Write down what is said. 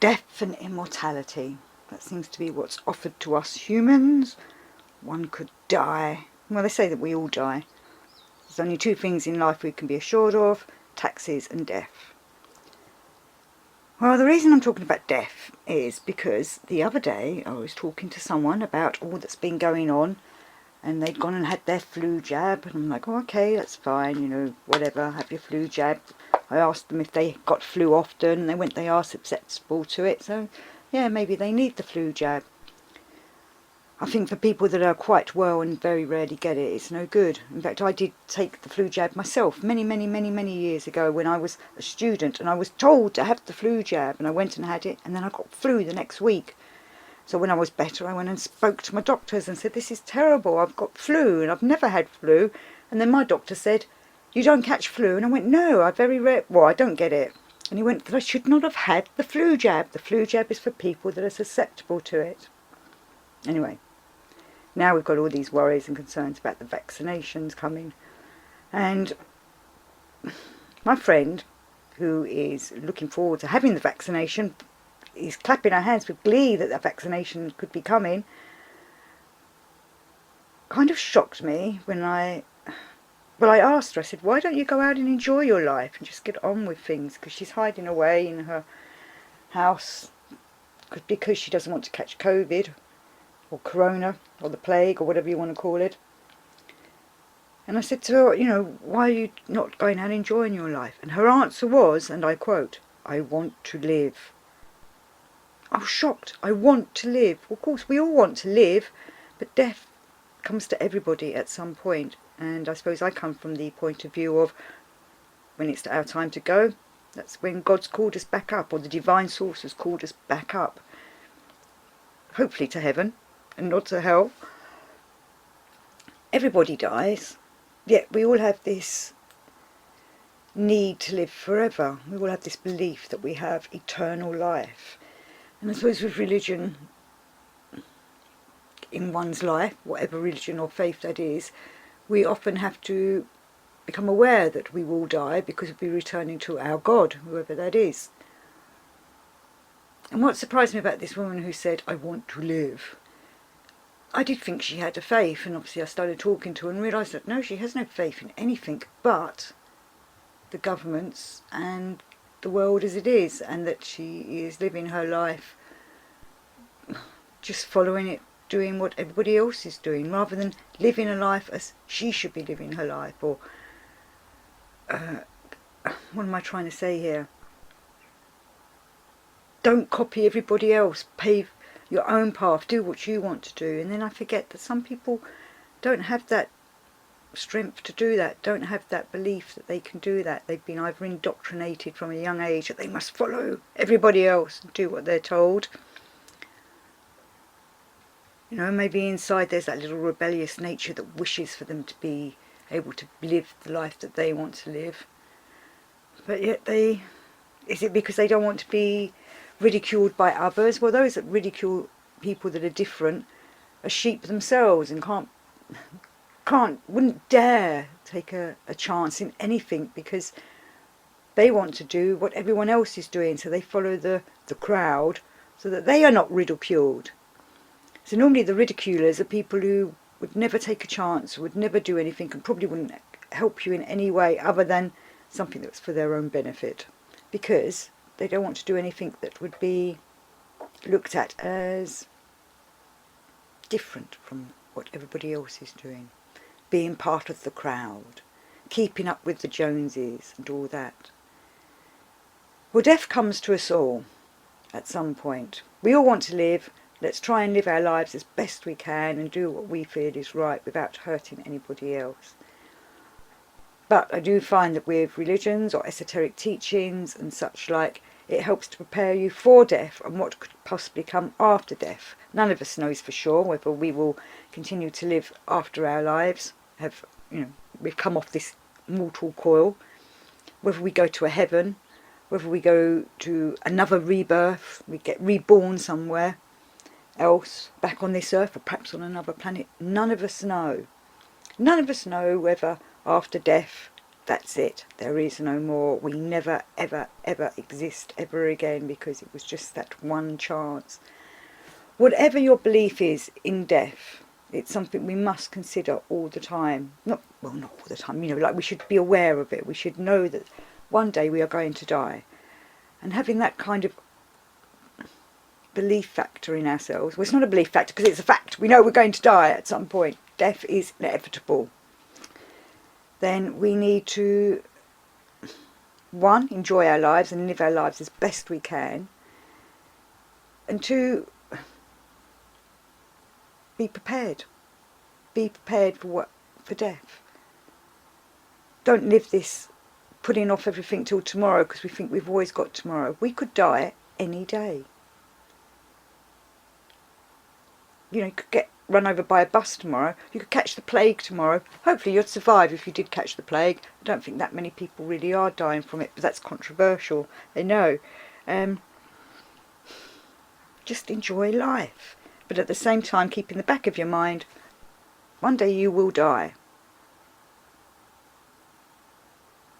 Death and immortality. That seems to be what's offered to us humans. One could die. Well, they say that we all die. There's only two things in life we can be assured of: taxes and death. Well, the reason I'm talking about death is because the other day I was talking to someone about all that's been going on, and they'd gone and had their flu jab, and I'm like, oh, okay, that's fine, you know, whatever, have your flu jab. I asked them if they got flu often, and they are susceptible to it, so yeah, maybe they need the flu jab. I think for people that are quite well and very rarely get it, it's no good. In fact, I did take the flu jab myself many years ago when I was a student, and I was told to have the flu jab, and I went and had it, and then I got flu the next week. So when I was better, I went and spoke to my doctors and said, this is terrible, I've got flu, and I've never had flu. And then my doctor said, you don't catch flu? And I went, no, I don't get it. And he went, that I should not have had the flu jab. The flu jab is for people that are susceptible to it. Anyway, now we've got all these worries and concerns about the vaccinations coming. And my friend, who is looking forward to having the vaccination, is clapping her hands with glee that the vaccination could be coming, kind of shocked me when I asked her, I said, why don't you go out and enjoy your life and just get on with things? Because she's hiding away in her house because she doesn't want to catch COVID or corona or the plague or whatever you want to call it. And I said to her, you know, why are you not going out and enjoying your life? And her answer was, and I quote, I want to live. I was shocked. I want to live. Well, of course, we all want to live, but death comes to everybody at some point. And I suppose I come from the point of view of when it's our time to go, that's when God's called us back up, or the divine source has called us back up. Hopefully to heaven and not to hell. Everybody dies, yet we all have this need to live forever. We all have this belief that we have eternal life. And I suppose with religion in one's life, whatever religion or faith that is, we often have to become aware that we will die because we'll be returning to our God, whoever that is. And what surprised me about this woman who said, I want to live, I did think she had a faith, and obviously I started talking to her and realised that no, she has no faith in anything but the governments and the world as it is, and that she is living her life just following it, doing what everybody else is doing, rather than living a life as she should be living her life. Or what am I trying to say here? Don't copy everybody else, pave your own path, do what you want to do. And then I forget that some people don't have that strength to do that, don't have that belief that they can do that. They've been either indoctrinated from a young age that they must follow everybody else and do what they're told. You know, maybe inside there's that little rebellious nature that wishes for them to be able to live the life that they want to live. But yet is it because they don't want to be ridiculed by others? Well, those that ridicule people that are different are sheep themselves and wouldn't dare take a chance in anything, because they want to do what everyone else is doing, so they follow the crowd so that they are not ridiculed. So normally the ridiculers are people who would never take a chance, would never do anything, and probably wouldn't help you in any way other than something that's for their own benefit, because they don't want to do anything that would be looked at as different from what everybody else is doing. Being part of the crowd, keeping up with the Joneses and all that. Well, death comes to us all at some point. We all want to live. Let's try and live our lives as best we can and do what we feel is right without hurting anybody else. But I do find that with religions or esoteric teachings and such like, it helps to prepare you for death and what could possibly come after death. None of us knows for sure whether we will continue to live after our lives, we've come off this mortal coil, whether we go to a heaven, whether we go to another rebirth, we get reborn somewhere else, back on this earth or perhaps on another planet. None of us know. None of us know whether after death that's it. There is no more. We never, ever, ever exist ever again, because it was just that one chance. Whatever your belief is in death, it's something we must consider all the time. Not all the time, like we should be aware of it. We should know that one day we are going to die. And having that kind of belief factor in ourselves, well, it's not a belief factor because it's a fact. We know we're going to die at some point. Death is inevitable. Then we need to, one, enjoy our lives and live our lives as best we can. And two, be prepared. Be prepared for death. Don't live this putting off everything till tomorrow because we think we've always got tomorrow. We could die any day. You could get run over by a bus tomorrow. You could catch the plague tomorrow. Hopefully you'd survive if you did catch the plague. I don't think that many people really are dying from it, but that's controversial. I know. Just enjoy life. But at the same time, keep in the back of your mind, one day you will die.